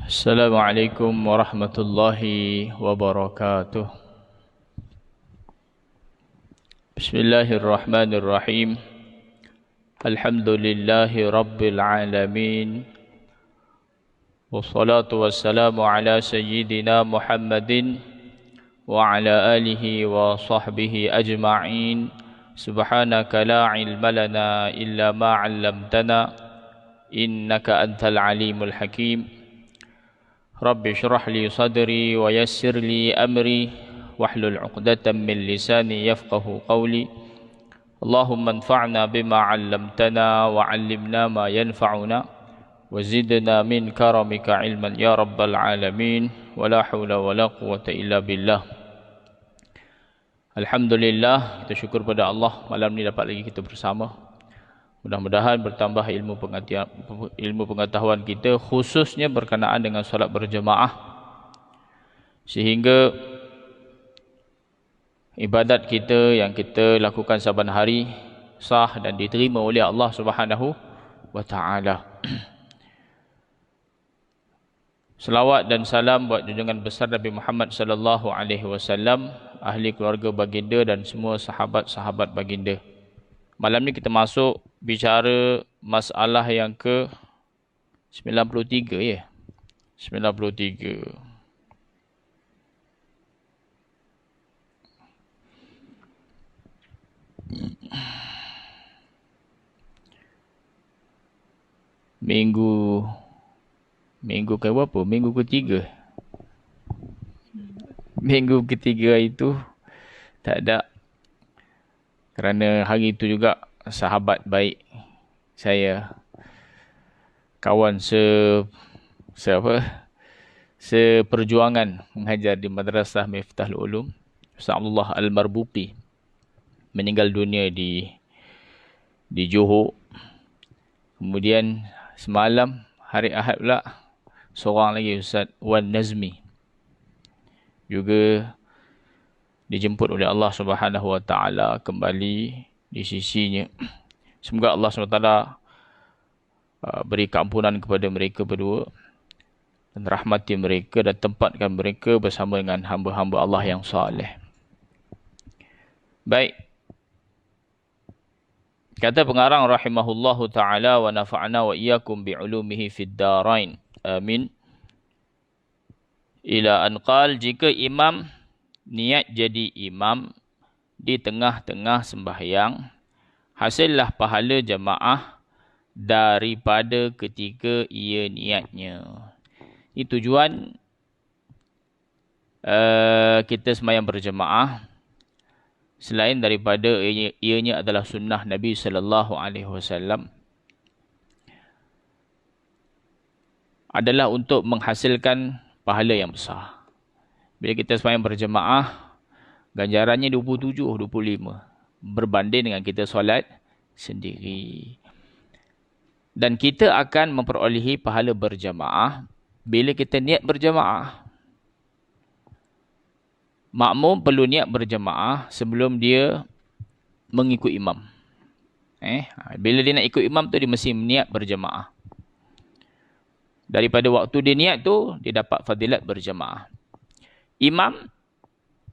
Assalamualaikum warahmatullahi wabarakatuh. Bismillahirrahmanirrahim. Alhamdulillahi rabbil alamin. Wassalatu wassalamu ala sayyidina Muhammadin wa ala alihi wa sahbihi ajma'in. Subhanaka la ilma lana illa ma 'allamtana innaka antal alimul hakim. Rabbi syrah li sadri wa yassir li amri wahlul 'uqdatam min lisani yafqahu qawli. Allahumma anfa'na bima 'allamtana wa 'allimna ma yanfa'una wa zidna min karamika 'ilman ya rabbal alamin. Wa la haula wa la quwwata illa billah. Alhamdulillah, kita syukur pada Allah malam ni dapat lagi kita bersama. Mudah-mudahan bertambah ilmu pengetahuan kita, khususnya berkenaan dengan solat berjemaah, sehingga ibadat kita yang kita lakukan saban hari sah dan diterima oleh Allah Subhanahu wa taala. Selawat dan salam buat junjungan besar Nabi Muhammad sallallahu alaihi wasallam, ahli keluarga baginda dan semua sahabat-sahabat baginda. Malam ni kita masuk bicara masalah yang ke 93 ya. 93. Minggu ke berapa? Minggu ketiga. Minggu ketiga itu tak ada. Kerana hari itu juga sahabat baik saya, kawan seperjuangan mengajar di Madrasah Miftahul Ulum, Ustaz Abdullah Al-Marbuqi, meninggal dunia di Johor. Kemudian semalam hari Ahad pula seorang lagi, Ustaz Wan Nazmi, juga dijemput oleh Allah Subhanahu wa taala kembali di sisinya. Semoga Allah SWT beri keampunan kepada mereka berdua dan rahmati mereka dan tempatkan mereka bersama dengan hamba-hamba Allah yang saleh. Baik. Kata pengarang rahimahullahu taala, wa nafa'na wa iyyakum bi'ulumihi fid darain. Amin. Ila an qala, jika imam niat jadi imam di tengah-tengah sembahyang, hasillah pahala jamaah daripada ketika ia niatnya. Ini tujuan kita sembahyang berjamaah, selain daripada ianya adalah sunnah Nabi sallallahu alaihi wasallam, adalah untuk menghasilkan pahala yang besar. Bila kita sembahyang berjemaah, ganjarannya 27, 25 berbanding dengan kita solat sendiri. Dan kita akan memperolehi pahala berjemaah bila kita niat berjemaah. Makmum perlu niat berjemaah sebelum dia mengikut imam. Bila dia nak ikut imam tu, dia mesti niat berjemaah. Daripada waktu dia niat tu, dia dapat fadilat berjemaah. Imam,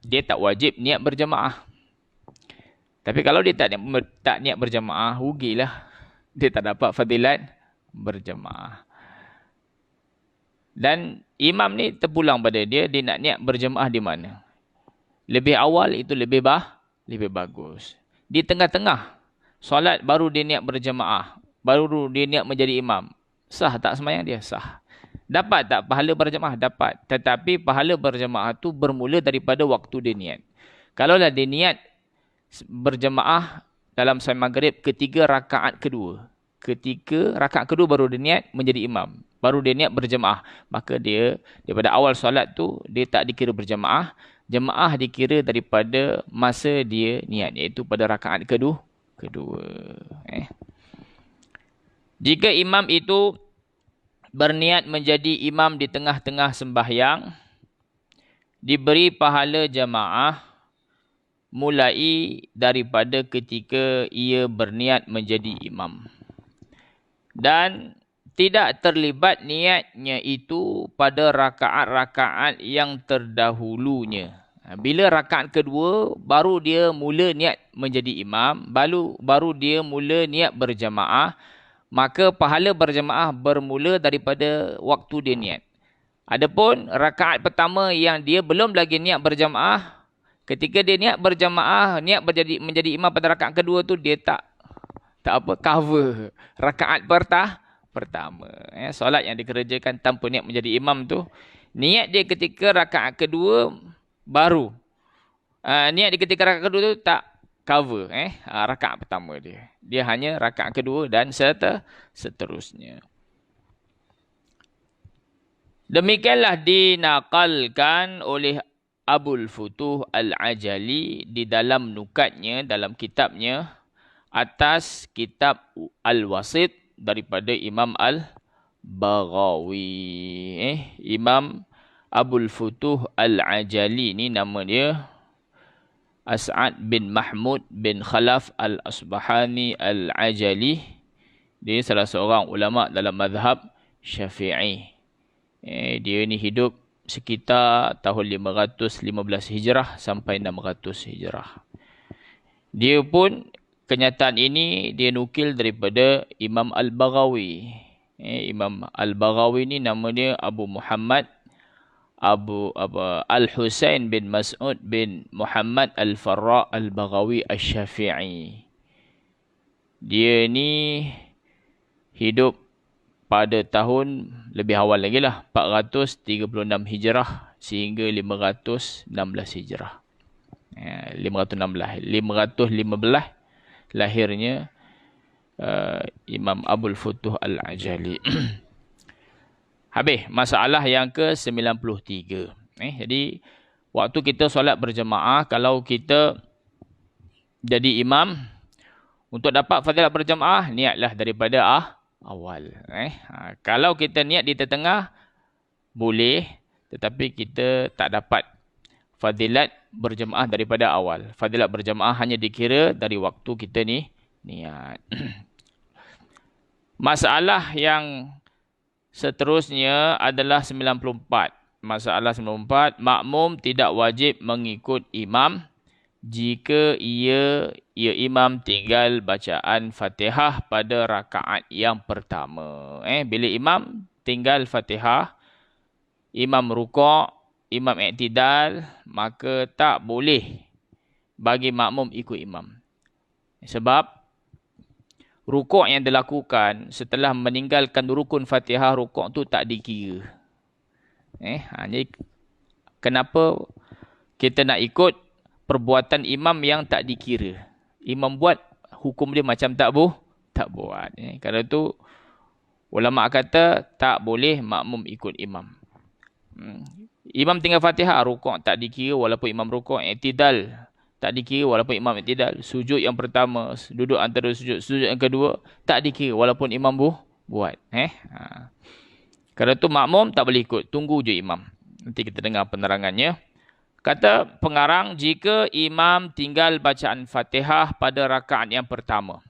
dia tak wajib niat berjamaah. Tapi kalau dia tak niat berjamaah, rugilah. Dia tak dapat fadilat berjamaah. Dan imam ni terpulang pada dia nak niat berjamaah di mana. Lebih awal itu lebih bagus. Di tengah-tengah solat baru dia niat berjamaah, baru dia niat menjadi imam. Sah tak sembahyang dia? Sah. Dapat tak pahala berjemaah? Dapat. Tetapi pahala berjemaah tu bermula daripada waktu dia niat. Kalaulah dia niat berjemaah dalam salat maghrib ketika rakaat kedua. Ketika rakaat kedua baru dia niat menjadi imam. Baru dia niat berjemaah. Maka dia daripada awal solat tu dia tak dikira berjemaah. Jemaah dikira daripada masa dia niat, iaitu pada rakaat kedua. Jika imam itu berniat menjadi imam di tengah-tengah sembahyang, diberi pahala jamaah mulai daripada ketika ia berniat menjadi imam. Dan tidak terlibat niatnya itu pada rakaat-rakaat yang terdahulunya. Bila rakaat kedua, baru dia mula niat menjadi imam, baru dia mula niat berjamaah, maka pahala berjamaah bermula daripada waktu dia niat. Adapun rakaat pertama yang dia belum lagi niat berjamaah, ketika dia niat berjamaah, niat menjadi imam pada rakaat kedua tu, dia tak cover rakaat pertama. Solat yang dikerjakan tanpa niat menjadi imam tu, niat dia ketika rakaat kedua baru. Niat dia ketika rakaat kedua tu tak cover rakaat pertama dia. Dia hanya rakaat kedua dan seterusnya. Demikianlah dinakalkan oleh Abul Futuh Al-Ajali di dalam nukatnya, dalam kitabnya atas kitab Al-Wasit daripada Imam Al-Baghawi. Imam Abul Futuh Al-Ajali ni nama dia As'ad bin Mahmud bin Khalaf Al-Asbahani Al-Ajali. Dia salah seorang ulama dalam mazhab Syafi'i. Dia ni hidup sekitar tahun 515 Hijrah sampai 600 Hijrah. Dia pun, kenyataan ini dia nukil daripada Imam Al-Baghawi. Imam Al-Baghawi ni nama dia Abu Muhammad Al-Husain bin Mas'ud bin Muhammad Al-Farra Al-Baghawi Al-Syafi'i. Dia ni hidup pada tahun lebih awal lagi lah, 436 Hijrah sehingga 516 Hijrah. 515 lahirnya Imam Abul Futuh Al-Ajali. Habis masalah yang ke-93. Jadi waktu kita solat berjemaah, kalau kita jadi imam, untuk dapat fadilat berjemaah, niatlah daripada awal. Kalau kita niat di tengah, boleh, tetapi kita tak dapat fadilat berjemaah daripada awal. Fadilat berjemaah hanya dikira dari waktu kita ni niat. Masalah yang seterusnya adalah 94. Masalah 94, makmum tidak wajib mengikut imam jika ia imam tinggal bacaan Fatihah pada rakaat yang pertama. Bila imam tinggal Fatihah, imam rukuk, imam i'tidal, maka tak boleh bagi makmum ikut imam. Sebab rukuk yang dilakukan setelah meninggalkan rukun Fatihah, rukuk tu tak dikira. Jadi kenapa kita nak ikut perbuatan imam yang tak dikira? Imam buat, hukum dia macam tak buat. Kerana tu ulama kata tak boleh makmum ikut imam. Imam tinggal Fatihah, rukuk tak dikira walaupun imam rukuk. I'tidal tak dikira walaupun imam i'tidal. Sujud yang pertama, duduk antara sujud yang kedua, tak dikira walaupun imam buat. Kerana tu makmum tak boleh ikut, tunggu je imam. Nanti kita dengar penerangannya. Kata pengarang, jika imam tinggal bacaan Fatihah pada rakaat yang pertama.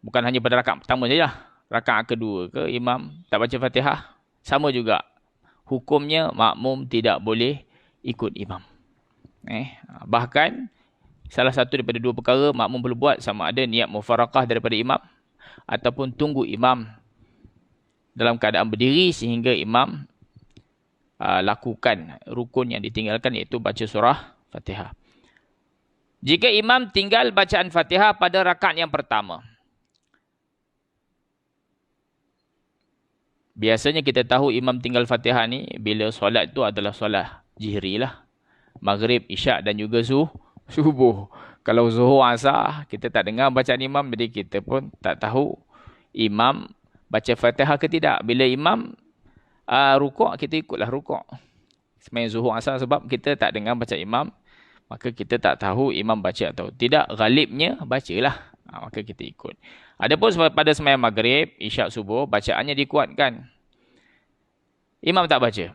Bukan hanya pada rakaat pertama saja. Rakaat kedua ke imam tak baca Fatihah, sama juga. Hukumnya makmum tidak boleh ikut imam. Bahkan salah satu daripada dua perkara makmum perlu buat, sama ada niat mufaraqah daripada imam ataupun tunggu imam dalam keadaan berdiri sehingga imam lakukan rukun yang ditinggalkan, iaitu baca surah Fatihah. Jika imam tinggal bacaan Fatihah pada rakaat yang pertama. Biasanya kita tahu imam tinggal Fatihah ni bila solat tu adalah solat jihri lah. Maghrib, isyak dan juga subuh. Kalau zuhur, asar, kita tak dengar bacaan imam, jadi kita pun tak tahu imam baca Fatihah ke tidak. Bila imam rukuk, kita ikutlah rukuk. Semayang zuhur, asar, sebab kita tak dengar baca imam, maka kita tak tahu imam baca atau tidak. Ghalibnya bacalah, maka kita ikut. Adapun pada semayang maghrib, isyak, subuh, bacaannya dikuatkan. Imam tak baca.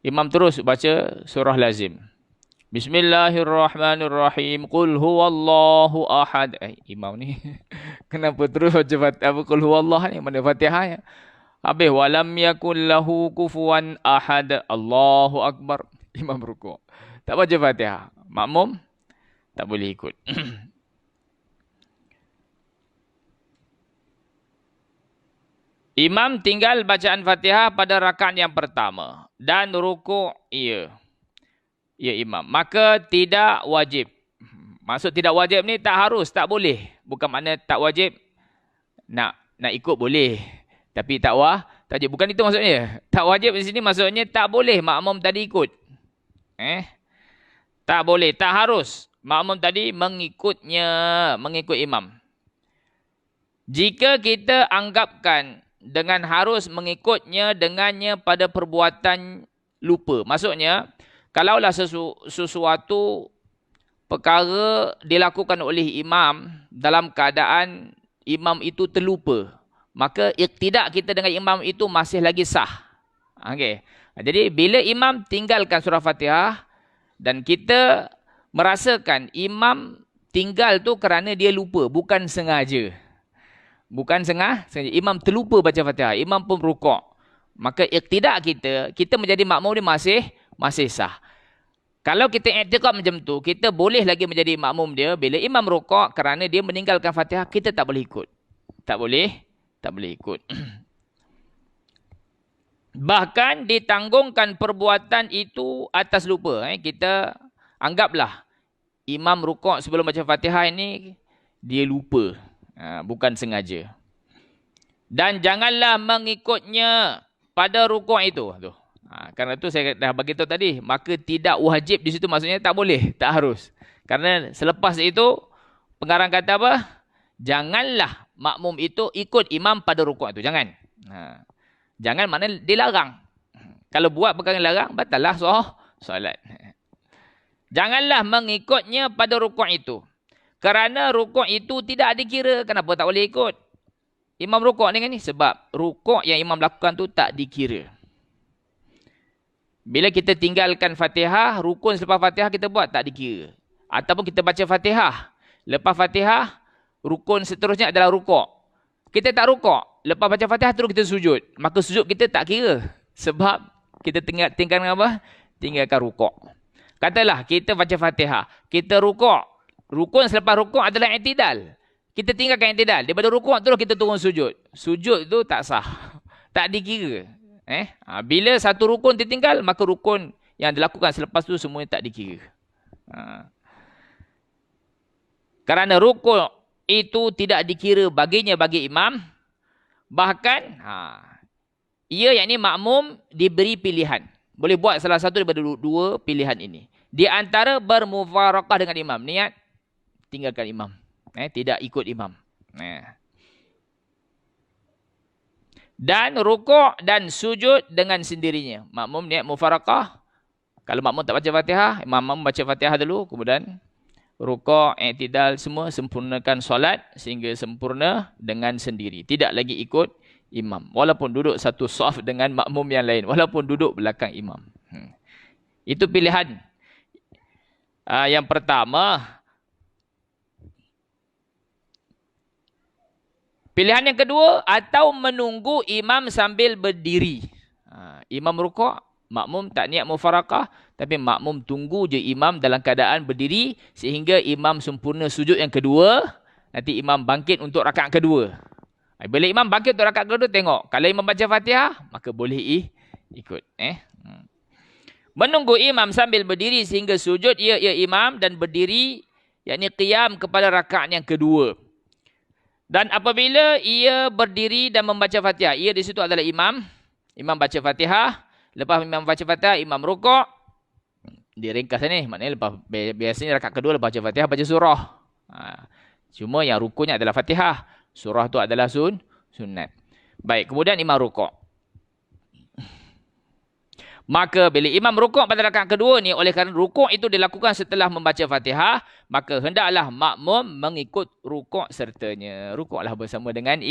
Imam terus baca surah lazim. Bismillahirrahmanirrahim. Qul huwallahu ahad. Imam ni Kenapa terus baca Fatihah? Qul huwallah ni mana Fatihah ya? Habis walam yakul lahu kufuwan ahad. Allahu akbar. Imam rukuk. Tak baca Fatihah. Makmum tak boleh ikut. Imam tinggal bacaan Fatihah pada rakaat yang pertama dan rukuk ia imam. Maka tidak wajib. Maksud tidak wajib ni tak harus, tak boleh. Bukan makna tak wajib nak ikut boleh. Tapi tak wajib. Bukan itu maksudnya. Tak wajib di sini maksudnya tak boleh makmum tadi ikut. Tak boleh, tak harus. Makmum tadi mengikut imam. Jika kita anggapkan dengan harus mengikutnya dengannya pada perbuatan lupa. Maksudnya, kalaulah sesuatu perkara dilakukan oleh imam dalam keadaan imam itu terlupa, maka iktidak kita dengan imam itu masih lagi sah. Okey. Jadi bila imam tinggalkan surah Fatihah dan kita merasakan imam tinggal tu kerana dia lupa, bukan sengaja. Bukan sengaja, imam terlupa baca Fatihah, imam pun rukuk. Maka iktidak kita menjadi makmum dia masih sah. Kalau kita i'tiqad macam tu, kita boleh lagi menjadi makmum dia bila imam rukuk kerana dia meninggalkan Fatihah, kita tak boleh ikut. Tak boleh ikut. Bahkan ditanggungan perbuatan itu atas lupa. Kita anggaplah imam rukuk sebelum baca Fatihah ini dia lupa, bukan sengaja. Dan janganlah mengikutnya pada rukuk itu. Karena itu saya dah bagi tahu tadi, maka tidak wajib di situ maksudnya tak boleh, tak harus. Karena selepas itu pengarang kata apa? Janganlah makmum itu ikut imam pada rukuk itu, jangan. Jangan makna dilarang. Kalau buat perkara larang, batallah solat. Janganlah mengikutnya pada rukuk itu. Kerana rukuk itu tidak dikira. Kenapa tak boleh ikut imam rukuk dengan ni? Sebab rukuk yang imam lakukan tu tak dikira. Bila kita tinggalkan Fatihah, rukun selepas Fatihah kita buat tak dikira. Ataupun kita baca Fatihah, lepas Fatihah, rukun seterusnya adalah rukuk. Kita tak rukuk, lepas baca Fatihah terus kita sujud. Maka sujud kita tak kira. Sebab kita tinggalkan apa? Tinggalkan rukuk. Katalah kita baca Fatihah, kita rukuk. Rukun selepas rukuk adalah i'tidal. Kita tinggalkan i'tidal. Daripada rukuk terus kita turun sujud. Sujud itu tak sah. Tak dikira. Bila satu rukun ditinggal, maka rukun yang dilakukan selepas tu semuanya tak dikira. Kerana rukun itu tidak dikira baginya bagi imam. Bahkan, ia yakni makmum diberi pilihan. Boleh buat salah satu daripada dua pilihan ini. Di antara bermufarakah dengan imam. Niat, tinggalkan imam. Tidak ikut imam. Dan rukuk dan sujud dengan sendirinya. Makmum niat mufarakah. Kalau makmum tak baca Fatihah, imam baca Fatihah dulu, kemudian rukuk, i'tidal, semua sempurnakan solat sehingga sempurna dengan sendiri. Tidak lagi ikut imam. Walaupun duduk satu saf dengan makmum yang lain. Walaupun duduk belakang imam. Itu pilihan. Yang pertama. Pilihan yang kedua, atau menunggu imam sambil berdiri. Imam rukuk, makmum tak niat mufarakah, tapi makmum tunggu je imam dalam keadaan berdiri sehingga imam sempurna sujud yang kedua, nanti imam bangkit untuk rakaat kedua. Bila imam bangkit untuk rakaat kedua, tengok. Kalau imam baca Fatihah, maka boleh ikut. Menunggu imam sambil berdiri sehingga sujud ia imam dan berdiri, yakni qiyam kepada rakaat yang kedua. Dan apabila ia berdiri dan membaca Fatihah, ia di situ adalah imam. Imam baca Fatihah. Lepas imam baca Fatihah, imam rukuk. Dia ringkas ni. Maknanya biasanya rakaat kedua lepas baca Fatihah, baca surah. Cuma yang rukunnya adalah Fatihah. Surah tu adalah sunat. Baik, kemudian imam rukuk. Maka bila imam rukuk pada rakaat kedua ni, oleh kerana rukuk itu dilakukan setelah membaca Fatihah, maka hendaklah makmum mengikut rukuk sertanya. Rukuklah bersama dengan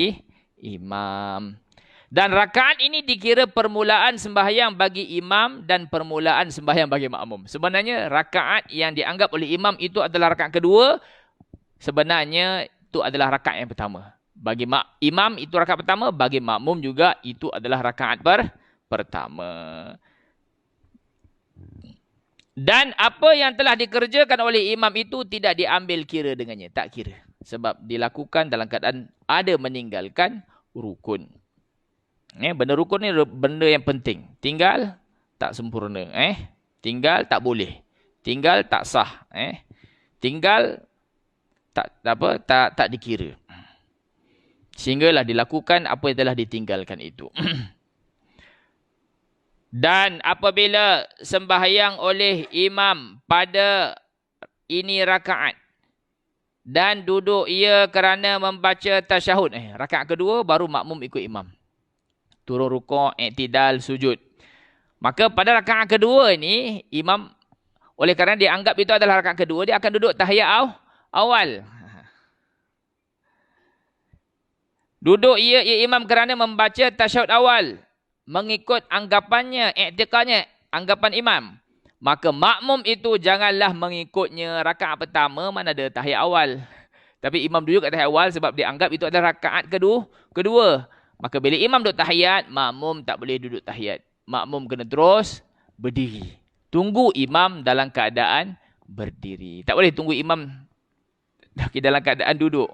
imam. Dan rakaat ini dikira permulaan sembahyang bagi imam dan permulaan sembahyang bagi makmum. Sebenarnya rakaat yang dianggap oleh imam itu adalah rakaat kedua, sebenarnya itu adalah rakaat yang pertama. Bagi imam itu rakaat pertama, bagi makmum juga itu adalah rakaat pertama. Dan apa yang telah dikerjakan oleh imam itu tidak diambil kira dengannya. Tak kira. Sebab dilakukan dalam keadaan ada meninggalkan rukun. Benda rukun ni benda yang penting. Tinggal tak sempurna. Tinggal tak boleh. Tinggal tak sah. Tinggal tak dikira. Sehinggalah dilakukan apa yang telah ditinggalkan itu. Dan apabila sembahyang oleh imam pada ini rakaat dan duduk ia kerana membaca tasyahud. Rakaat kedua baru makmum ikut imam. Turun rukuk, i'tidal, sujud. Maka pada rakaat kedua ini imam, oleh kerana dia anggap itu adalah rakaat kedua, dia akan duduk tahiyat awal. Duduk ia imam kerana membaca tasyahud awal. Mengikut anggapannya, i'tiqadnya, anggapan imam. Maka makmum itu janganlah mengikutnya rakaat pertama mana ada tahiyat awal. Tapi imam duduk kat tahiyat awal sebab dia anggap itu adalah rakaat kedua. Maka bila imam duduk tahiyat, makmum tak boleh duduk tahiyat. Makmum kena terus berdiri. Tunggu imam dalam keadaan berdiri. Tak boleh tunggu imam dalam keadaan duduk.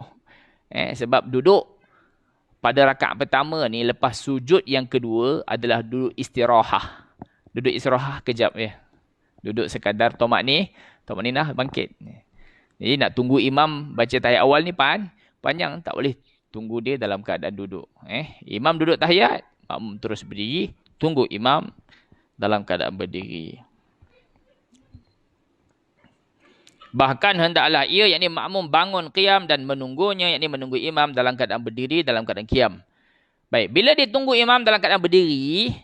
Sebab duduk pada rakaat pertama ni lepas sujud yang kedua adalah duduk istirahah. Duduk istirahah kejap ya. Duduk sekadar tomakninah bangkit. Jadi nak tunggu imam baca tahiyat awal ni panjang, tak boleh tunggu dia dalam keadaan duduk. Imam duduk tahiyat, makmum terus berdiri, tunggu imam dalam keadaan berdiri. Bahkan hendaklah ia, yakni makmum, bangun qiyam dan menunggunya, yakni menunggu imam dalam keadaan berdiri, dalam keadaan qiyam. Baik, bila ditunggu imam dalam keadaan berdiri,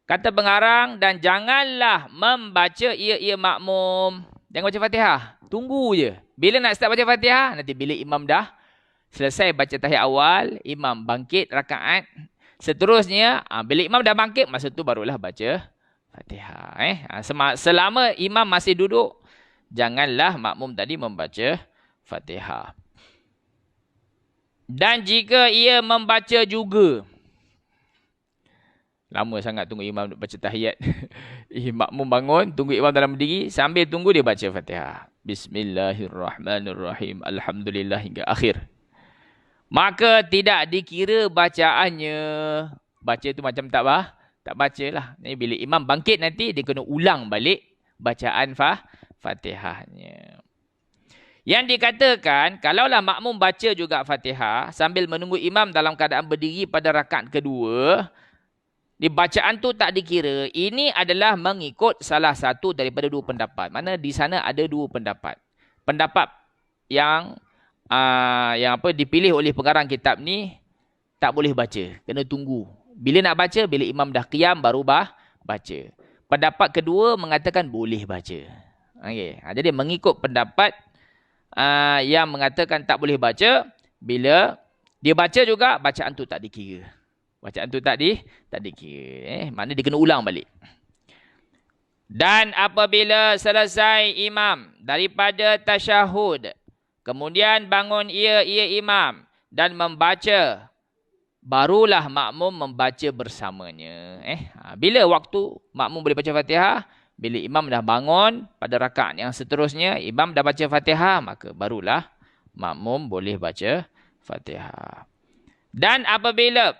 kata pengarang, dan janganlah membaca ia makmum. Jangan baca Fatihah. Tunggu je. Bila nak start baca Fatihah, nanti bila imam dah selesai baca tahiyat awal, imam bangkit rakaat. Seterusnya, bila imam dah bangkit, masa tu barulah baca Fatihah. Selama imam masih duduk, janganlah makmum tadi membaca Fatihah. Dan jika ia membaca juga, lama sangat tunggu imam baca tahiyat. Makmum bangun, tunggu imam dalam berdiri, sambil tunggu dia baca Fatihah. Bismillahirrahmanirrahim. Alhamdulillah hingga akhir. Maka tidak dikira bacaannya. Baca tu macam tak baca lah. Jadi bila imam bangkit nanti, dia kena ulang balik bacaan Fatihahnya. Yang dikatakan, kalaulah makmum baca juga Fatihah sambil menunggu imam dalam keadaan berdiri pada rakaat kedua, di bacaan tu tak dikira. Ini adalah mengikut salah satu daripada dua pendapat. Mana di sana ada dua pendapat. Pendapat yang dipilih oleh pengarang kitab ni, tak boleh baca, kena tunggu. Bila nak baca, bila imam dah qiyam baru baca. Pendapat kedua mengatakan boleh baca. Jadi mengikut pendapat yang mengatakan tak boleh baca, bila dia baca juga, bacaan tu tak dikira. Bacaan tu tak dikira. Maknanya dia kena ulang balik. Dan apabila selesai imam daripada tasyahud, kemudian bangun ia imam dan membaca, barulah makmum membaca bersamanya. Bila waktu makmum boleh baca Fatihah? Bila imam dah bangun pada rakaat yang seterusnya, imam dah baca Fatihah, maka barulah makmum boleh baca Fatihah. Dan apabila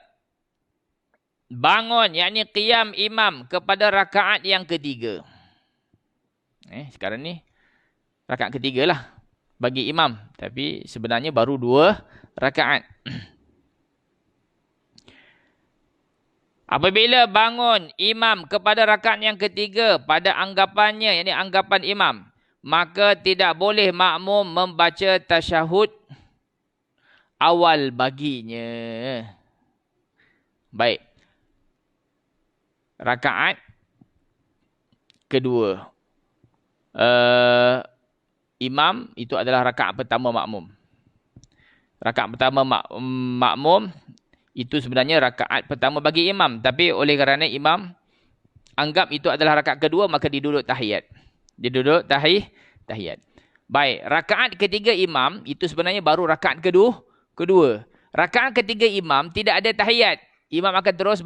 bangun, yakni qiyam imam kepada rakaat yang ketiga. Sekarang ni rakaat ketiga lah bagi imam. Tapi sebenarnya baru 2 rakaat. Apabila bangun imam kepada rakaat yang ketiga pada anggapannya, yakni anggapan imam, maka tidak boleh makmum membaca tasyahud awal baginya. Baik. Rakaat kedua. Imam itu adalah rakaat pertama makmum. Rakaat pertama makmum itu sebenarnya rakaat pertama bagi imam. Tapi oleh kerana imam anggap itu adalah rakaat kedua, maka dia duduk tahiyat. Dia duduk tahiyat. Baik, rakaat ketiga imam itu sebenarnya baru rakaat kedua. Rakaat ketiga imam tidak ada tahiyat. Imam akan terus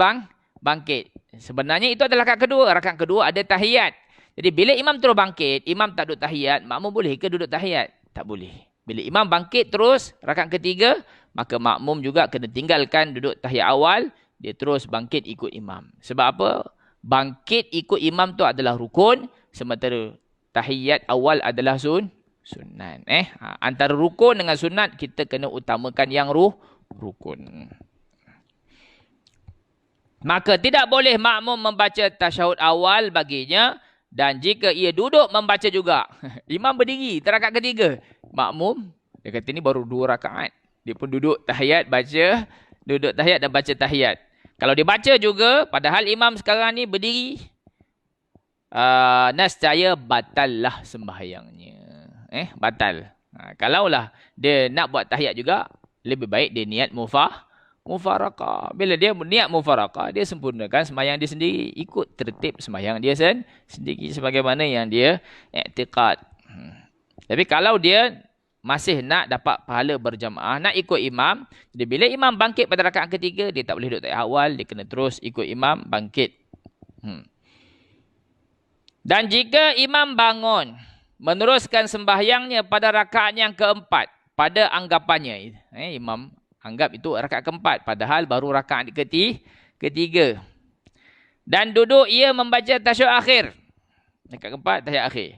bangkit. Sebenarnya itu adalah rakaat kedua. Rakaat kedua ada tahiyat. Jadi bila imam terus bangkit, imam tak duduk tahiyat, makmum boleh ke duduk tahiyat? Tak boleh. Bila imam bangkit terus rakaat ketiga, maka makmum juga kena tinggalkan duduk tahiyat awal, dia terus bangkit ikut imam. Sebab apa? Bangkit ikut imam tu adalah rukun, sementara tahiyat awal adalah sunat. Antara rukun dengan sunat kita kena utamakan yang rukun. Maka tidak boleh makmum membaca tasyahud awal baginya, dan jika ia duduk membaca juga. Imam berdiri rakaat ketiga. Makmum dia kata ni baru 2 rakaat. Dia pun duduk tahiyat duduk tahiyat dan baca tahiyat. Kalau dia baca juga padahal imam sekarang ni berdiri, nescaya batallah sembahyangnya. Batal. Kalaulah dia nak buat tahiyat juga, lebih baik dia niat mufarakah. Bila dia niat mufarakah, dia sempurnakan sembahyang dia sendiri, ikut tertib sembahyang dia sendiri sebagaimana yang dia i'tiqad. Tapi kalau dia masih nak dapat pahala berjamaah, nak ikut imam, jadi bila imam bangkit pada rakaat ketiga, dia tak boleh duduk tahiyat awal, dia kena terus ikut imam bangkit. Dan jika imam bangun meneruskan sembahyangnya pada rakaat yang keempat, pada anggapannya, imam anggap itu rakaat keempat, padahal baru rakaat ketiga. Dan duduk ia membaca tasyahud akhir. Rakaat keempat, tasyahud akhir.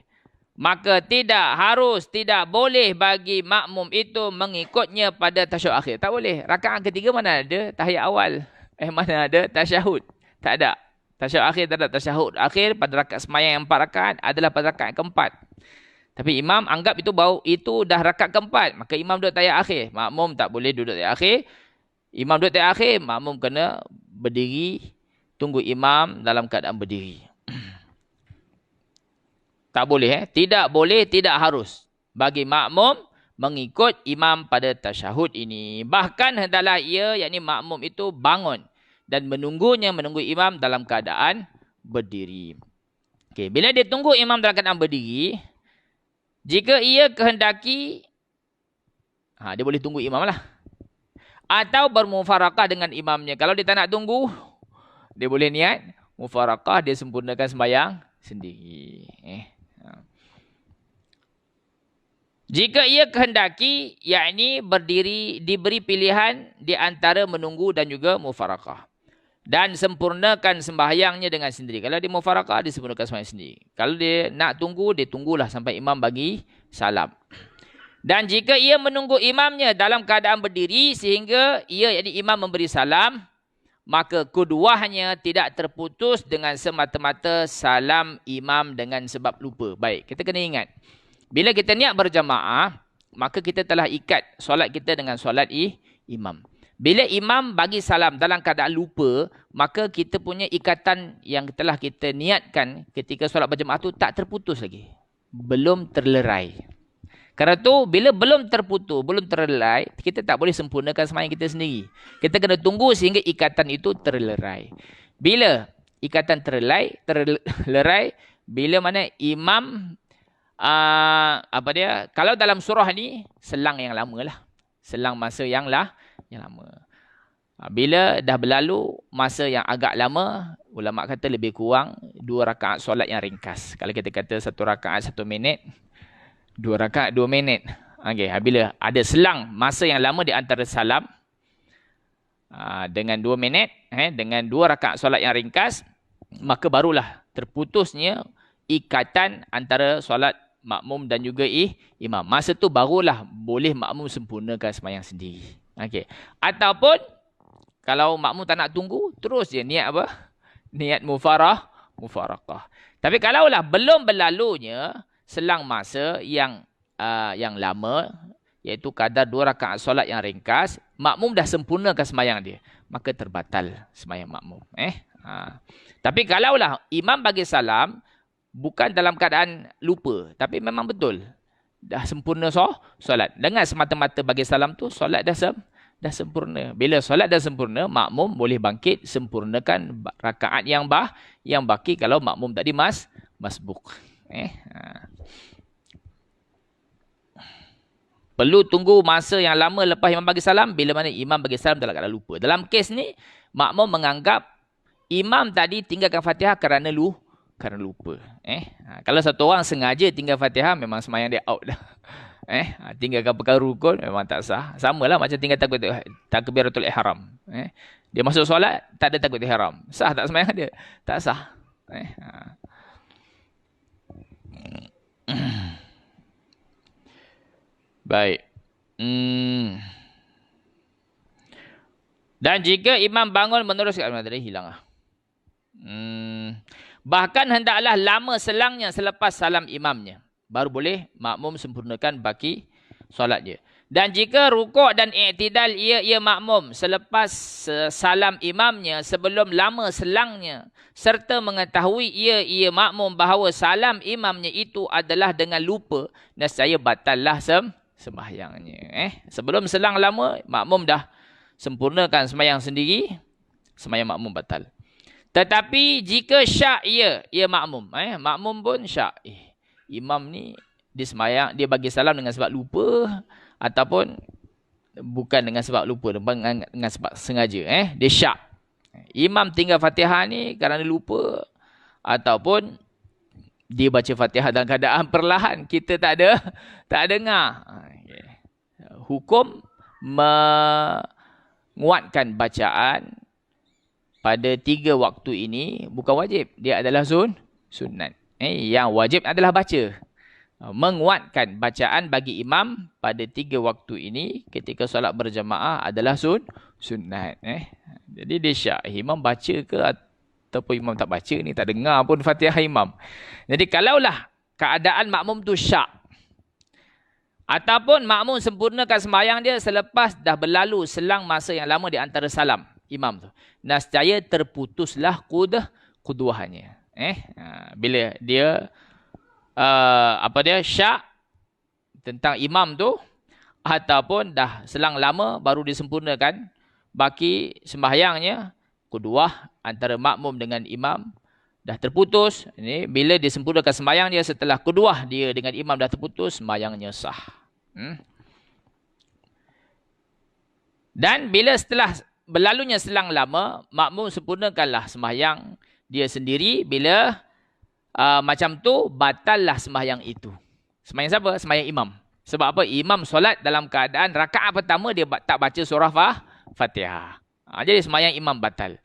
Maka tidak boleh bagi makmum itu mengikutnya pada tasyahud akhir. Tak boleh. Rakaat ketiga mana ada tahiyat awal? Mana ada tasyahud? Tak ada. Tasyahud akhir tak ada. Tasyahud akhir pada rakaat sembahyang yang 4 rakaat adalah pada rakaat keempat. Tapi imam anggap itu dah rakaat keempat. Maka imam duduk tahiyat akhir. Makmum tak boleh duduk tahiyat akhir. Imam duduk tahiyat akhir, makmum kena berdiri, tunggu imam dalam keadaan berdiri. Tak boleh. Tidak boleh, tidak harus bagi makmum mengikut imam pada tasyahud ini. Bahkan hendaklah ia, yakni makmum itu bangun dan menunggu imam dalam keadaan berdiri. Okey, bila dia tunggu imam dalam keadaan berdiri, jika ia kehendaki, dia boleh tunggu imam lah. Atau bermufarakah dengan imamnya. Kalau dia tak nak tunggu, dia boleh niat mufarakah, dia sempurnakan sembahyang sendiri. Jika ia kehendaki, yakni berdiri, diberi pilihan di antara menunggu dan juga mufarakah. Dan sempurnakan sembahyangnya dengan sendiri. Kalau dia mufarakah, dia sempurnakan sembahyang sendiri. Kalau dia nak tunggu, dia tunggulah sampai imam bagi salam. Dan jika ia menunggu imamnya dalam keadaan berdiri sehingga ia, yakni imam memberi salam, maka keduanya tidak terputus dengan semata-mata salam imam dengan sebab lupa. Baik, kita kena ingat. Bila kita niat berjamaah, maka kita telah ikat solat kita dengan solat imam. Bila imam bagi salam dalam keadaan lupa, maka kita punya ikatan yang telah kita niatkan ketika solat berjamaah tu tak terputus lagi. Belum terlerai. Kerana tu, bila belum terputus, belum terlerai, kita tak boleh sempurnakan sembahyang kita sendiri. Kita kena tunggu sehingga ikatan itu terlerai. Bila ikatan terlerai, bila mana imam kalau dalam surah ni selang yang lama lah, selang masa yang lama. Bila dah berlalu masa yang agak lama, ulama kata lebih kurang 2 rakaat solat yang ringkas. Kalau kita kata 1 rakaat 1 minit, 2 rakaat 2 minit. Okey, bila ada selang masa yang lama di antara salam dengan 2 minit, dengan 2 rakaat solat yang ringkas, maka barulah terputusnya ikatan antara solat makmum dan juga imam. Masa tu barulah boleh makmum sempurnakan sembahyang sendiri. Okey. Ataupun kalau makmum tak nak tunggu, terus dia niat apa? Niat mufarakah. Tapi kalaulah belum berlalunya selang masa yang lama, iaitu kadar 2 rakaat solat yang ringkas, makmum dah sempurnakan sembahyang dia, maka terbatal sembahyang makmum. Tapi kalaulah imam bagi salam bukan dalam keadaan lupa, tapi memang betul dah sempurna solat, dengan semata-mata bagi salam tu solat dah sempurna. Bila solat dah sempurna, makmum boleh bangkit sempurnakan rakaat yang baki kalau makmum tadi masbuk. Perlu tunggu masa yang lama lepas imam bagi salam. Bila mana imam bagi salam dalam keadaan lupa. Dalam kes ni, makmum menganggap imam tadi tinggalkan Fatihah kerana lupa. Kalau satu orang sengaja tinggal Fatihah, memang semayang dia out dah. Tinggalkan perkara rukun memang tak sah. Samalah macam tinggal takbiratul ihram. Dia masuk solat, tak ada takbiratul ihram. Sah tak semayang dia? Tak sah. Baik. Dan jika imam bangun meneruskan tadi hilang lah. Bahkan hendaklah lama selangnya selepas salam imamnya, baru boleh makmum sempurnakan baki solatnya. Dan jika rukuk dan i'tidal ia makmum selepas salam imamnya sebelum lama selangnya, serta mengetahui ia makmum bahawa salam imamnya itu adalah dengan lupa, nescaya batallah sembahyangnya. Sebelum selang lama, makmum dah sempurnakan sembahyang sendiri, sembahyang makmum batal. Tetapi jika syak ia makmum, makmum pun syak. Imam ni dia sembahyang, dia bagi salam dengan sebab lupa ataupun bukan dengan sebab lupa, dengan sebab sengaja. Dia syak. Imam tinggal Fatihah ni kerana lupa ataupun dia baca Fatihah dalam keadaan perlahan, kita tak dengar. Hukum menguatkan bacaan pada 3 waktu ini bukan wajib, dia adalah sunat. Yang wajib adalah baca. Menguatkan bacaan bagi imam pada 3 waktu ini ketika solat berjamaah adalah sunat. Jadi dia syak, imam baca ke ataupun imam tak baca ni, tak dengar pun Fatihah imam. Jadi kalaulah keadaan makmum tu syak, ataupun makmum sempurnakan sembahyang dia selepas dah berlalu selang masa yang lama di antara salam imam tu, nescaya terputuslah kuduhannya. Bila dia syak tentang imam tu, ataupun dah selang lama baru disempurnakan baki sembahyangnya, kuduah antara makmum dengan imam dah terputus. Ini bila disempurnakan sembahyang dia setelah kuduah dia dengan imam dah terputus, sembahyangnya sah. Dan bila setelah berlalunya selang lama, makmum sempurnakanlah sembahyang dia sendiri. Bila macam tu, batallah sembahyang itu. Sembahyang siapa? Sembahyang imam. Sebab apa? Imam solat dalam keadaan rakaat pertama dia tak baca surah Fatihah. Jadi sembahyang imam batal.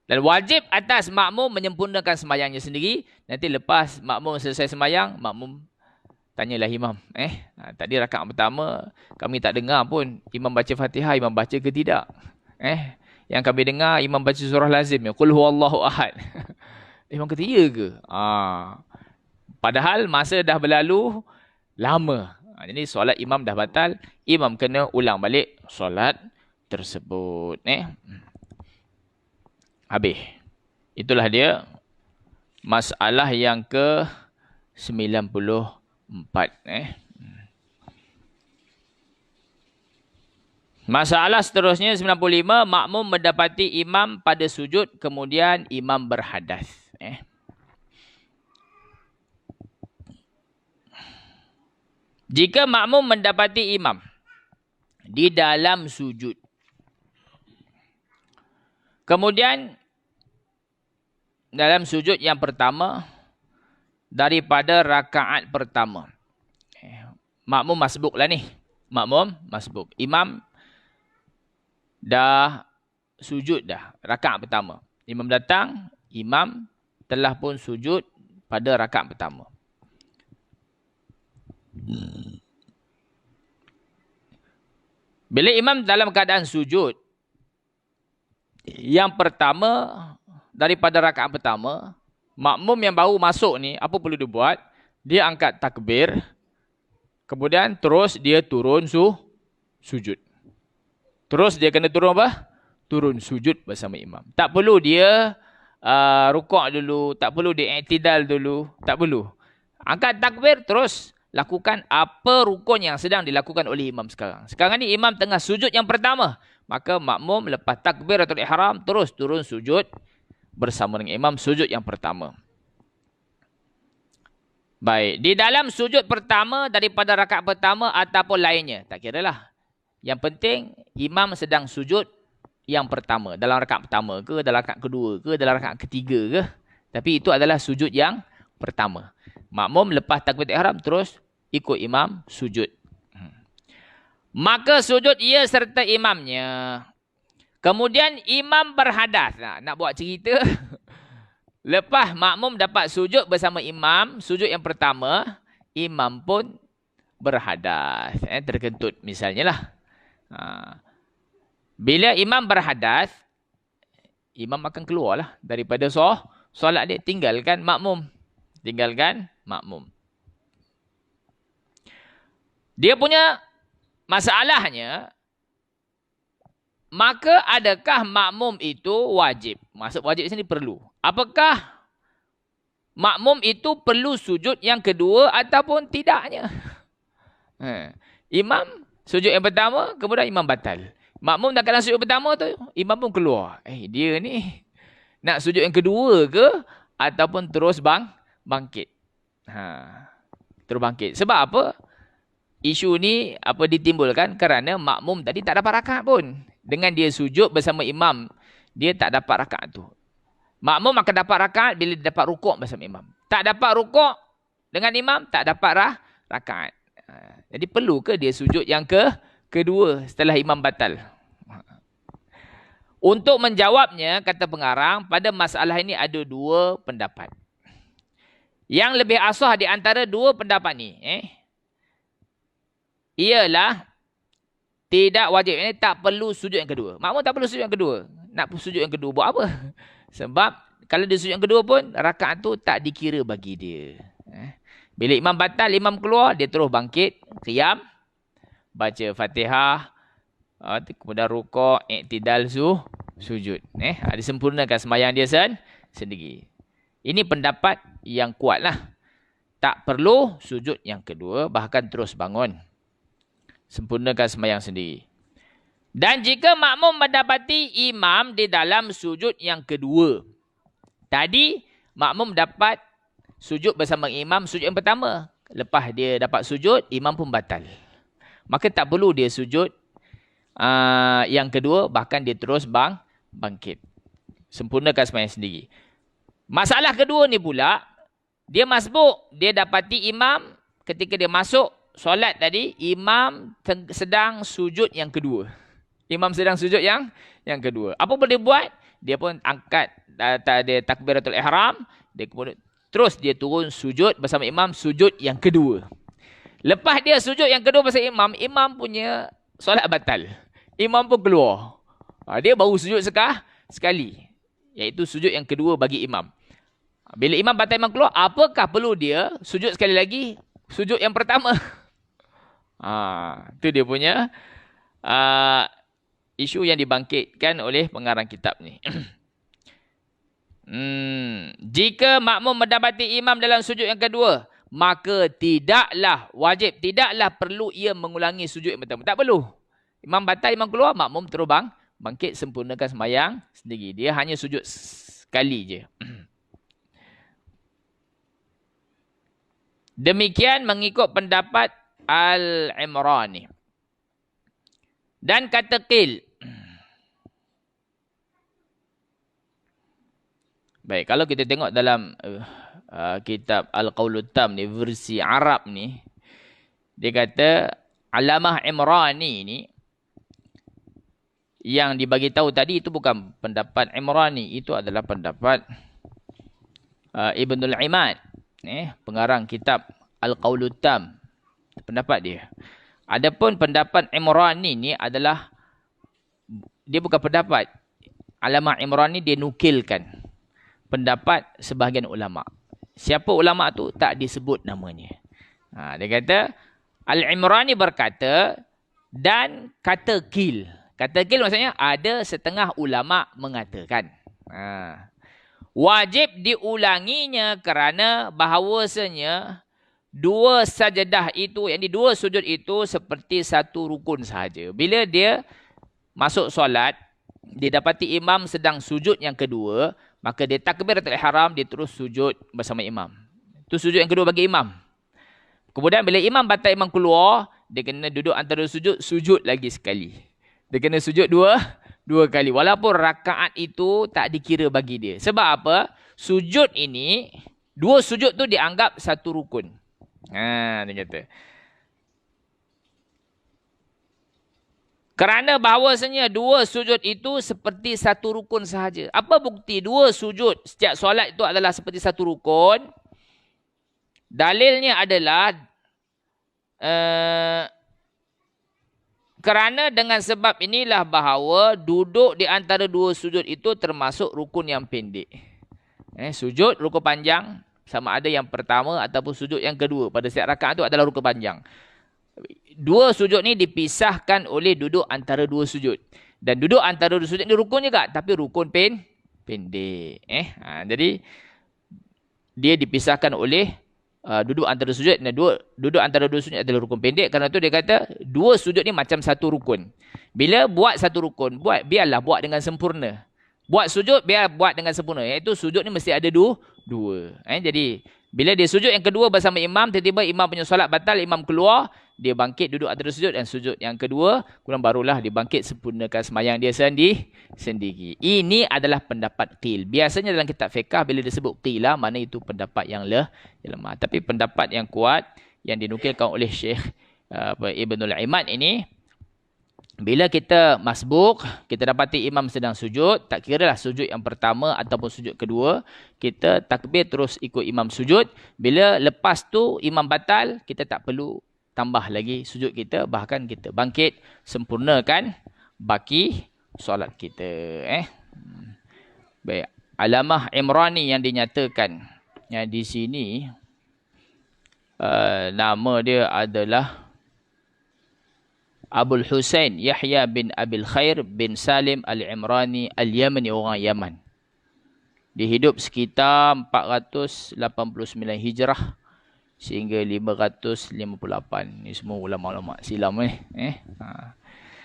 Dan wajib atas makmum menyempurnakan sembahyangnya sendiri. Nanti lepas makmum selesai sembahyang, makmum tanyalah imam. Tadi rakaat pertama kami tak dengar pun imam baca Fatihah, imam baca ke tidak? Yang kami dengar imam baca surah lazim, Qul huwallahu ahad. Imam kata ya ke? Padahal masa dah berlalu lama. Jadi solat imam dah batal, imam kena ulang balik solat tersebut. Habis. Itulah dia masalah yang ke-94. Masalah seterusnya 95, makmum mendapati imam pada sujud kemudian imam berhadas. Jika makmum mendapati imam di dalam sujud, kemudian dalam sujud yang pertama daripada rakaat pertama, makmum masbuk lah ni. Makmum masbuk. Imam dah sujud dah rakaat pertama. Imam datang, imam telah pun sujud pada rakaat pertama. Bila imam dalam keadaan sujud yang pertama daripada rakaat pertama, makmum yang baru masuk ni, apa perlu dia buat? Dia angkat takbir, kemudian terus dia turun sujud. Terus dia kena turun apa? Turun sujud bersama imam. Tak perlu dia rukuk dulu, tak perlu dia i'tidal dulu, tak perlu. Angkat takbir, terus lakukan apa rukun yang sedang dilakukan oleh imam sekarang. Sekarang ni imam tengah sujud yang pertama, maka makmum lepas takbiratul ihram terus turun sujud bersama dengan imam sujud yang pertama. Baik. Di dalam sujud pertama daripada rakaat pertama ataupun lainnya. Tak kira lah. Yang penting imam sedang sujud yang pertama. Dalam rakaat pertama ke, dalam rakaat kedua ke, dalam rakaat ketiga ke. Tapi itu adalah sujud yang pertama. Makmum lepas takbiratul ihram terus ikut imam sujud. Maka sujud ia serta imamnya. Kemudian imam berhadas. Nak buat cerita. Lepas makmum dapat sujud bersama imam, sujud yang pertama, imam pun berhadas. Terkentut misalnya lah. Bila imam berhadas, imam akan keluar lah daripada solat dia. Tinggalkan makmum. Tinggalkan makmum. Dia punya masalahnya, maka adakah makmum itu wajib? Maksud wajib di sini perlu. Apakah makmum itu perlu sujud yang kedua ataupun tidaknya? Imam sujud yang pertama, kemudian imam batal. Makmum dah kena sujud pertama tu, imam pun keluar. Dia ni nak sujud yang kedua ke ataupun terus bangkit? Terus bangkit. Sebab apa? Isu ni ditimbulkan kerana makmum tadi tak dapat rakaat pun. Dengan dia sujud bersama imam, dia tak dapat rakaat tu. Makmum akan dapat rakaat bila dia dapat rukuk bersama imam. Tak dapat rukuk dengan imam, tak dapat rakaat. Jadi perlu ke dia sujud yang kedua setelah imam batal? Untuk menjawabnya, kata pengarang, pada masalah ini ada dua pendapat. Yang lebih asah di antara dua pendapat ni, ialah tidak wajib. Ini tak perlu sujud yang kedua. Makmum tak perlu sujud yang kedua. Nak sujud yang kedua buat apa? Sebab kalau dia sujud yang kedua pun, rakaat tu tak dikira bagi dia. Bila imam batal, imam keluar, dia terus bangkit, qiyam, baca Fatihah, kemudian rukuk, i'tidal, sujud. Disempurnakan sembahyang dia sendiri. Ini pendapat yang kuat lah. Tak perlu sujud yang kedua, bahkan terus bangun. Sempurnakan sembahyang sendiri. Dan jika makmum mendapati imam di dalam sujud yang kedua. Tadi makmum dapat sujud bersama imam sujud yang pertama. Lepas dia dapat sujud, imam pun batal. Maka tak perlu dia sujud yang kedua, bahkan dia terus bangkit. Sempurnakan sembahyang sendiri. Masalah kedua ni pula, dia masbuk, dia dapati imam ketika dia masuk solat tadi, imam sedang sujud yang kedua. Imam sedang sujud yang kedua. Apa boleh buat? Dia pun angkat dia takbiratul ihram, dia kemudian terus dia turun sujud bersama imam sujud yang kedua. Lepas dia sujud yang kedua bersama imam, imam punya solat batal. Imam pun keluar. Dia baru sujud sekali. Iaitu sujud yang kedua bagi imam. Bila imam batal, imam keluar, apakah perlu dia sujud sekali lagi? Sujud yang pertama. Itu dia punya isu yang dibangkitkan oleh pengarang kitab ni. Jika makmum mendapati imam dalam sujud yang kedua, maka tidaklah wajib, tidaklah perlu ia mengulangi sujud yang pertama. Tak perlu. Imam batal, imam keluar, makmum terus bangkit, sempurnakan sembahyang sendiri. Dia hanya sujud sekali je. Demikian mengikut pendapat Al-Imrani. Dan kata Qil. Baik, kalau kita tengok dalam kitab Al-Qawlut Tam ni, versi Arab ni, dia kata Alamah Imrani ni, yang dibagi tahu tadi itu bukan pendapat Imrani, itu adalah pendapat Ibnul Imad, pengarang kitab Al-Qawlut Tam, pendapat dia. Adapun pendapat Imrani ni adalah, dia bukan pendapat. Alamah Imrani dia nukilkan pendapat sebahagian ulama. Siapa ulama tu tak disebut namanya. Dia kata Al-Imrani berkata, dan kata Qil. Kata Qil maksudnya ada setengah ulama mengatakan wajib diulanginya kerana bahawasanya dua sajadah itu, yang dua sujud itu seperti satu rukun sahaja. Bila dia masuk solat, dia dapati imam sedang sujud yang kedua, maka dia takbiratul ihram, dia terus sujud bersama imam. Itu sujud yang kedua bagi imam. Kemudian bila imam batal imam keluar, dia kena duduk antara sujud, sujud lagi sekali. Dia kena sujud dua kali. Walaupun rakaat itu tak dikira bagi dia. Sebab apa? Sujud ini, dua sujud tu dianggap satu rukun. Dia kata. Kerana bahawasanya dua sujud itu seperti satu rukun sahaja. Apa bukti dua sujud setiap solat itu adalah seperti satu rukun? Dalilnya adalah kerana dengan sebab inilah bahawa duduk di antara dua sujud itu termasuk rukun yang pendek. Sujud rukun panjang sama ada yang pertama ataupun sujud yang kedua pada setiap rakaat itu adalah rukun panjang. Dua sujud ni dipisahkan oleh duduk antara dua sujud. Dan duduk antara dua sujud ni rukun juga, tapi rukun pendek. Jadi dia dipisahkan oleh duduk antara sujud, dan duduk antara dua sujud adalah rukun pendek. Kerana tu dia kata dua sujud ni macam satu rukun. Bila buat satu rukun, biarlah buat dengan sempurna. Buat sujud biar buat dengan sempurna. Iaitu sujud ni mesti ada dua. Jadi bila dia sujud yang kedua bersama imam, tiba-tiba imam punya solat batal, imam keluar, dia bangkit duduk antara sujud dan sujud yang kedua, kemudian barulah dia bangkit sempurnakan sembahyang dia sendiri. Ini adalah pendapat qil. Biasanya dalam kitab fiqh bila disebut qila, mana itu pendapat yang lemah. Tapi pendapat yang kuat yang dinukilkan oleh Syekh Ibnul Imad ini, bila kita masbuk, kita dapati imam sedang sujud, tak kiralah sujud yang pertama ataupun sujud kedua, kita takbir terus ikut imam sujud. Bila lepas tu imam batal, kita tak perlu tambah lagi sujud kita, bahkan kita bangkit sempurnakan baki solat kita. Baik, Alamah Imrani yang dinyatakan yang di sini, nama dia adalah Abul Husain Yahya bin Abil Khair bin Salim Al-Imrani Al-Yamani, orang Yaman. Dia hidup sekitar 489 Hijrah sehingga 558. Ini semua ulama-ulama silam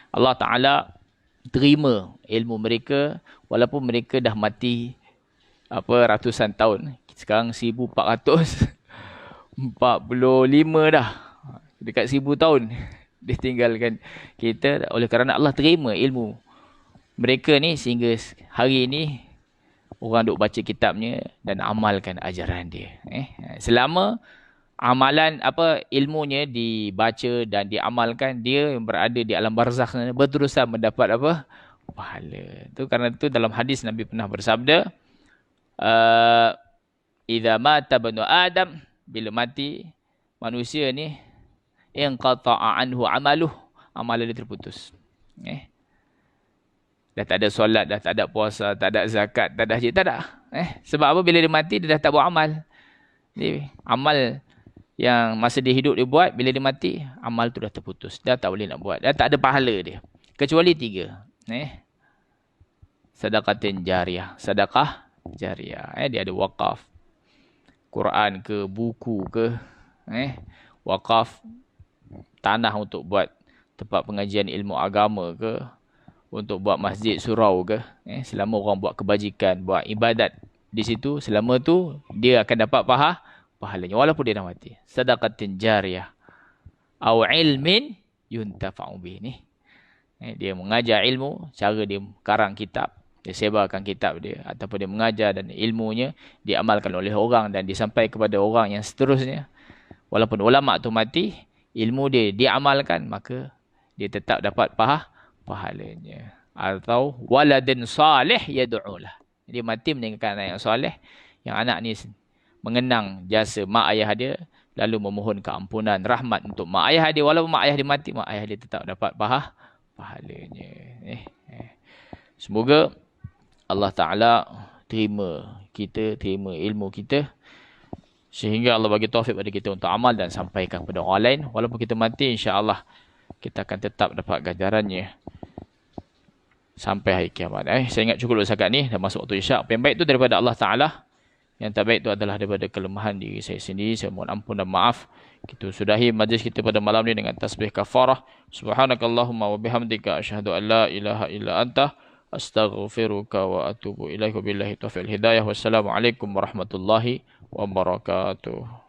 Allah Ta'ala terima ilmu mereka walaupun mereka dah mati ratusan tahun. Sekarang 1445 dah. Dekat 1000 tahun ditinggalkan kita. Oleh kerana Allah terima ilmu mereka ni sehingga hari ini orang duk baca kitabnya dan amalkan ajaran dia. Selama amalan ilmunya dibaca dan diamalkan, dia yang berada di alam barzakh berterusan mendapat pahala. Tu kerana tu dalam hadis Nabi pernah bersabda, idza mata banu Adam, bila mati manusia ni, inqata'a anhu amaluh, amalan dia terputus. Dah tak ada solat, dah tak ada puasa, tak ada zakat, tak ada haji, tak ada. Sebab apa? Bila dia mati, dia dah tak buat amal. Jadi, amal yang masa dia hidup dia buat, bila dia mati, amal tu dah terputus. Dah tak boleh nak buat. Dah tak ada pahala dia. Kecuali 3. Sedekatin jariyah. Sedekah jariyah. Dia ada wakaf. Quran ke, buku ke. Wakaf tanah untuk buat tempat pengajian ilmu agama ke. Untuk buat masjid surau ke. Selama orang buat kebajikan, buat ibadat di situ, selama tu dia akan dapat pahalanya walaupun dia dah mati. Sedekatin jariyah au ilmin yuntafa'u bih ni. Dia mengajar ilmu, cara dia karang kitab, dia sebarkan kitab dia ataupun dia mengajar dan ilmunya diamalkan oleh orang dan disampaikan kepada orang yang seterusnya. Walaupun ulama tu mati, ilmu dia diamalkan, maka dia tetap dapat pahalanya. Atau waladin salih yad'ulah. Dia mati meninggalkan anak yang soleh, yang anak ni mengenang jasa mak ayah dia, lalu memohon keampunan, rahmat untuk mak ayah dia. Walaupun mak ayah dia mati, mak ayah dia tetap dapat pahalanya. Semoga Allah Ta'ala terima kita, terima ilmu kita, sehingga Allah bagi taufik pada kita untuk amal dan sampaikan kepada orang lain. Walaupun kita mati, insya-Allah kita akan tetap dapat ganjarannya sampai hari kiamat. Saya ingat cukup setakat ni, dah masuk waktu isyak. Apa yang baik tu daripada Allah Ta'ala, yang tak baik itu adalah daripada kelemahan diri saya sendiri. Saya mohon ampun dan maaf. Kita sudahi majlis kita pada malam ni dengan tasbih kafarah. Subhanakallahumma wa bihamdika asyhadu an la ilaha illa anta astaghfiruka wa atubu ilaika billahi taufiq hidayah. Wassalamualaikum warahmatullahi wabarakatuh.